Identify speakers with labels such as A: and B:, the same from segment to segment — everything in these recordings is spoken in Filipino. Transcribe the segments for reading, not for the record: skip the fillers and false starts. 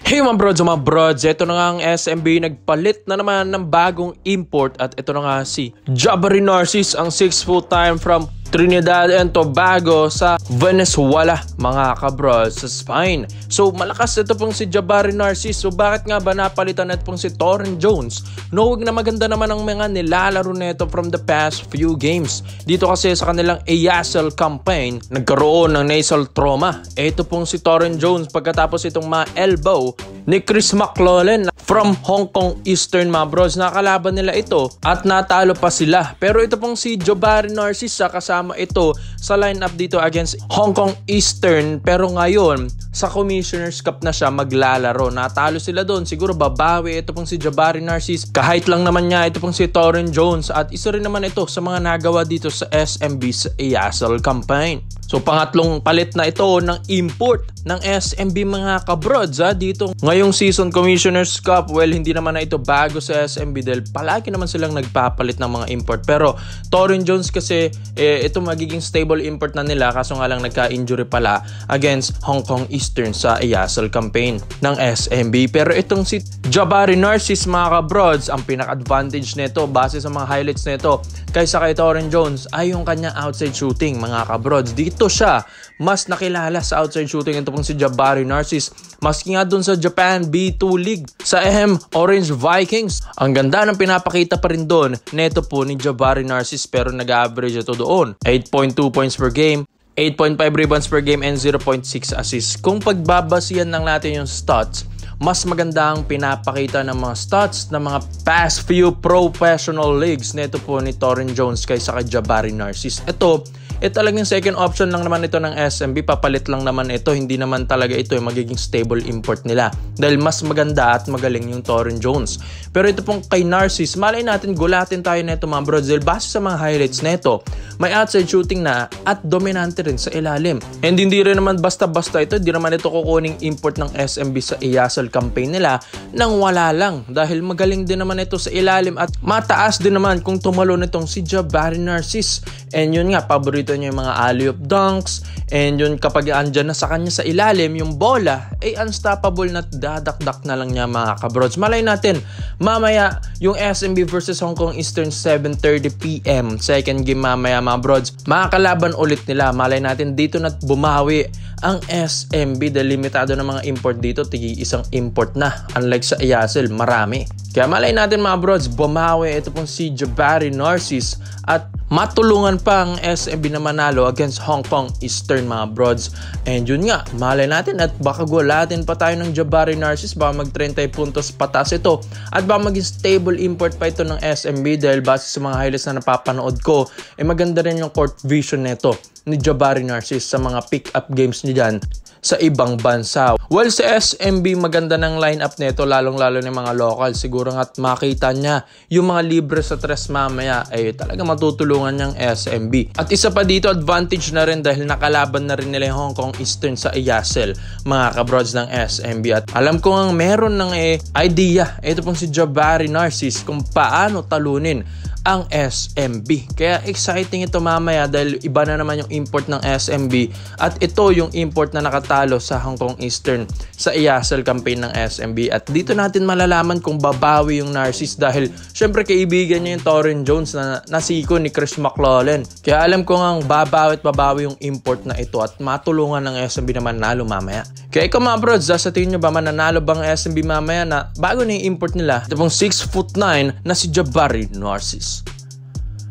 A: Hey mga brods, ito na nga ang SMB nagpalit na naman ng bagong import at ito na nga si Jabari Narcis, ang 6 full-time from Trinidad and Tobago sa Venezuela mga kabrods sa Spain. So malakas ito pong si Jabari Narcis. So bakit nga ba napalitan ito pong si Torren Jones? Knowing na maganda naman ang mga nilalaro nito from the past few games. Dito kasi sa kanilang ASL campaign, nagkaroon ng nasal trauma. Ito pong si Torren Jones pagkatapos itong ma-elbow ni Chris McLaughlin from Hong Kong Eastern mga bros. Nakalaban nila ito at natalo pa sila. Pero ito pong si Jabari Narcis kasama ito sa lineup dito against Hong Kong Eastern, pero ngayon sa Commissioner's Cup na siya maglalaro. Natalo sila doon, siguro babawi ito pong si Jabari Narcis. Kahit lang naman niya ito pong si Torren Jones at isa rin naman ito sa mga nagawa dito sa SMB sa ASL campaign. So pangatlong palit na ito ng import ng SMB mga kabrods dito ngayong season Commissioner's Cup. Well, hindi naman na ito bago sa SMB dahil palagi naman silang nagpapalit ng mga import. Pero Torren Jones kasi ito magiging stable import na nila, kaso nga lang nagka-injury pala against Hong Kong Eastern sa ASL campaign ng SMB. Pero itong si Jabari Narcis mga kabrods, ang pinaka-advantage nito base sa mga highlights nito kaysa kay Torren Jones ay yung kanya outside shooting mga kabrods. Dito siya mas nakilala sa outside shooting. Ito pong si Jabari Narcis, maski nga dun sa Japan B2 League sa Orange Vikings, ang ganda ng pinapakita pa rin doon neto po ni Jabari Narcis. Pero nag-average ito doon 8.2 points per game, 8.5 rebounds per game, and 0.6 assists. Kung pagbabasihan lang natin yung stats, mas maganda ang pinapakita ng mga stats ng mga past few professional leagues neto po ni Torren Jones kaysa kay Jabari Narcis. Ito talagang second option lang naman ito ng SMB. Papalit lang naman ito. Hindi naman talaga ito yung magiging stable import nila. Dahil mas maganda at magaling yung Torren Jones. Pero ito pong kay Narcis, malay natin gulatin tayo nito mga bros. Dahil base sa mga highlights nito, may outside shooting na at dominante rin sa ilalim. And hindi rin naman basta-basta ito. Hindi naman ito kukuning import ng SMB sa ASL campaign nila nang wala lang. Dahil magaling din naman ito sa ilalim at mataas din naman kung tumalo nitong si Jabari Narcis. And yun nga, paborito niya yung mga alley-oop dunks, and yun kapag andyan na sa kanya sa ilalim yung bola ay unstoppable na dadakdak na lang niya mga kabrods. Malay natin mamaya yung SMB versus Hong Kong Eastern 7:30 PM second game mamaya mga brods, makakalaban ulit nila. Malay natin dito na bumawi ang SMB dahil limitado ng mga import dito, tigi isang import na, unlike sa ASL marami. Kaya malay natin mga brods, bumawi ito pong si Jabari Narcis at matulungan pa ang SMB na manalo against Hong Kong Eastern mga brods. And yun nga, malay natin at baka gulatin pa tayo ng Jabari Narcis, baka mag 30 puntos patas ito at baka maging stable import pa ito ng SMB dahil base sa mga highlights na napapanood ko, maganda rin yung court vision nito ni Jabari Narcis sa mga pick-up games niya dyan sa ibang bansa. Well, sa SMB maganda ng lineup nito, lalong-lalo ng mga local. Siguro nga't makita niya yung mga libre sa tres mamaya ay talaga matutulungan niyang SMB. At isa pa dito, advantage na rin dahil nakalaban na rin nila yung Hong Kong Eastern sa ASL mga kabrods ng SMB. At alam ko nga meron ng idea ito pong si Jabari Narcis kung paano talunin ang SMB. Kaya exciting ito mamaya dahil iba na naman yung import ng SMB at ito yung import na nakatalo sa Hong Kong Eastern sa ASL campaign ng SMB. At dito natin malalaman kung babawi yung Narcis dahil syempre kaibigan niya yung Torren Jones na nasiko ni Chris McLaughlin. Kaya alam ko nga babawi at babawi yung import na ito at matulungan ng SMB na manalo mamaya. Kaya ikaw mga brods, sa tingin nyo ba mananalo bang SMB mamaya na bago na yung import nila? Ito pong 6'9" na si Jabari Narcis.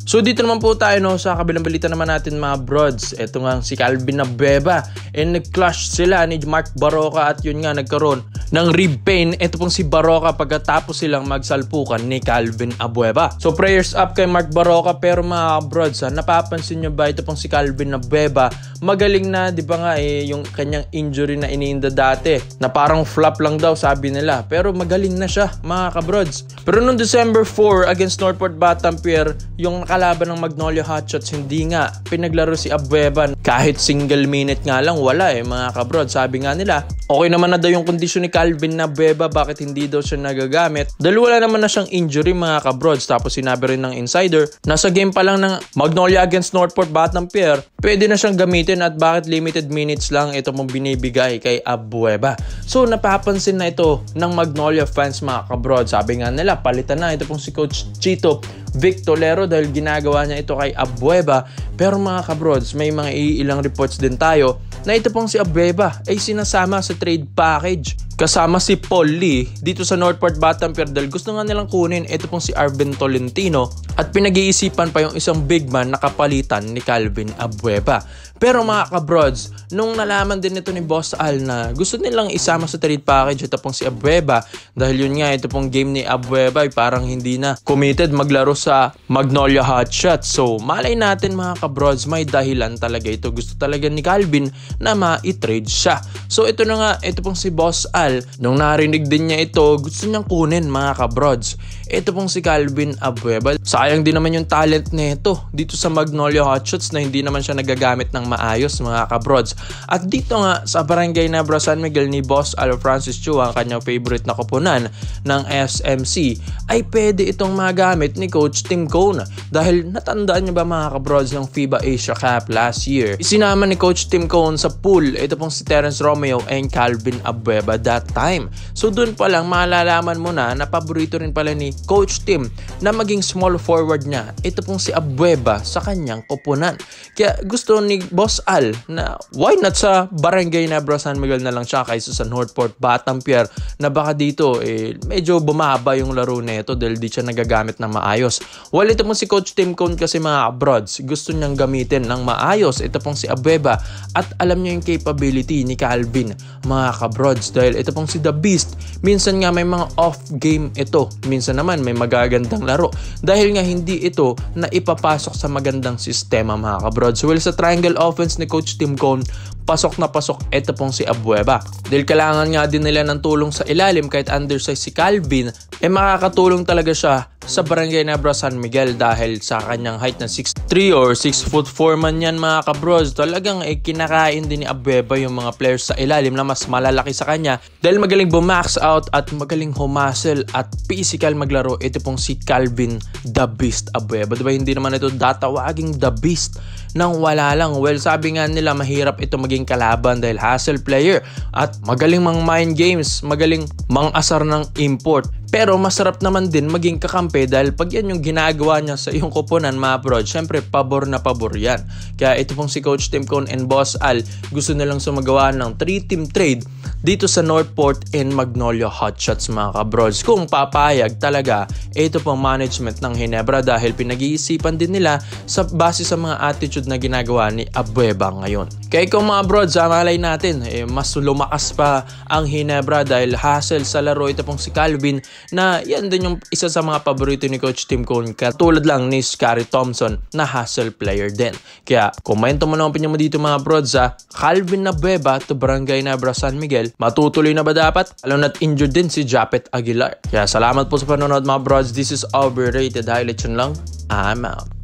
A: So dito naman po tayo sa kabilang balita naman natin mga brods. Ito nga si Calvin Abueva, nag-clash sila ni Mark Baroka at yun nga nagkaroon ng rib pain ito pong si Baroka pagkatapos silang magsalpukan ni Calvin Abueva. So prayers up kay Mark Baroka. Pero mga brods, napapansin nyo ba ito pong si Calvin Abueva magaling na, di ba nga yung kanyang injury na iniinda dati na parang flop lang daw sabi nila, pero magaling na siya mga kabrods. Pero noong December 4 against Northport Batampier, yung nakalaban ng Magnolia Hotshots, hindi nga pinaglaro si Abueva kahit single minute nga lang, wala mga kabrods. Sabi nga nila okay naman na daw yung kondisyon ni Calvin Abueva bakit hindi daw siya nagagamit dahil wala naman na siyang injury mga kabrods. Tapos sinabi rin ng insider na sa game pa lang ng Magnolia against Northport Batang-Pierre pwede na siyang gamitin at bakit limited minutes lang ito mong binibigay kay Abueva. So napapansin na ito ng Magnolia fans mga kabrods. Sabi nga nila palitan na ito pong si Coach Chito Vic Tolero dahil ginagawa niya ito kay Abueva. Pero mga kabrods, may mga ilang reports din tayo na ito pong si Abueva ay sinasama sa trade package kasama si Paul Lee dito sa Northport Batang-Pierre dahil gusto nga nilang kunin ito pong si Arvin Tolentino at pinag-iisipan pa yung isang big man na kapalitan ni Calvin Abueva. Pero mga kabrods, nung nalaman din ito ni Boss Al na gusto nilang isama sa trade package ito pong si Abueva dahil yun nga ito pong game ni Abueva ay parang hindi na committed maglaro sa Magnolia Hotshots. So malay natin mga kabrods, may dahilan talaga ito. Gusto talaga ni Calvin na ma-trade siya. So ito na nga, ito pong si Boss Al, nung narinig din niya ito, gusto niyang kunin mga kabrods. Ito pong si Calvin Abueva. Sayang din naman yung talent nito dito sa Magnolia Hotshots na hindi naman siya nagagamit ng maayos mga kabrods. At dito nga sa Barangay Nebra San Miguel ni Boss Al Francis Chu, ang kanyang favorite na koponan ng SMC, ay pwede itong magamit ni Coach Tim Cone dahil natandaan niyo ba mga kabrods ng FIBA Asia Cup last year? Isinama ni Coach Tim Cone sa pool ito pong si Terence Romeo and Calvin Abueva that time. So dun pa lang malalaman mo na paborito rin pala ni Coach Tim na maging small forward niya ito pong si Abueva sa kanyang koponan. Kaya gusto ni Boss Al na why not sa Barangay Nebra San Miguel na lang siya kaysa sa Northport Batang-Pierre na baka dito medyo bumaba yung laro nito dahil di siya nagagamit ng maayos. Well, ito pong si Coach Tim Cone kasi mga kabrods, gusto niyang gamitin ng maayos ito pong si Abueva at alam niyo yung capability ni Calvin mga kabrods dahil ito pong si The Beast, minsan nga may mga off game ito, minsan naman may magagandang laro dahil nga hindi ito na ipapasok sa magandang sistema mga kabrods. Well, sa triangle offense ni Coach Tim Cone, pasok na pasok ito pong si Abueva. Dahil kailangan nga din nila ng tulong sa ilalim kahit undersize si Calvin, makakatulong talaga siya sa Barangay Nebra San Miguel dahil sa kanyang height na 6'3 or 6'4" man yan mga kabros. Talagang kinakain din ni Abueva yung mga players sa ilalim na mas malalaki sa kanya dahil magaling bumax out at magaling humustle at physical maglaro ito pong si Calvin The Beast Abueva. Diba hindi naman ito datawaging The Beast nang wala lang? Well, sabi nga nila mahirap ito maging kalaban dahil hustle player at magaling mang mind games, magaling mang asar ng import. Pero masarap naman din maging kakampi dahil pag yan yung ginagawa niya sa iyong koponan mga bro, syempre pabor na pabor yan. Kaya ito pong si Coach Tim Cone and Boss Al, gusto nilang sumagawa ng 3-team trade dito sa Northport and Magnolia Hotshots mga kabrods. Kung papayag talaga, ito pong management ng Ginebra dahil pinag-iisipan din nila sa base sa mga attitude na ginagawa ni Abueva ngayon. Kaya kung mga brods, malay natin, mas lumakas pa ang Ginebra dahil hassle sa laro ito pong si Calvin na yan din yung isa sa mga paborito ni Coach Tim Cone katulad lang ni Scary Thompson na hustle player din. Kaya komento mo na ang opinion mo dito mga brods Calvin Abueva to Barangay Nebra San Miguel, matutuloy na ba dapat? Alam na't injured din si Japet Aguilar. Kaya salamat po sa panonood mga brods. This is Overrated Highlights lang. I'm out.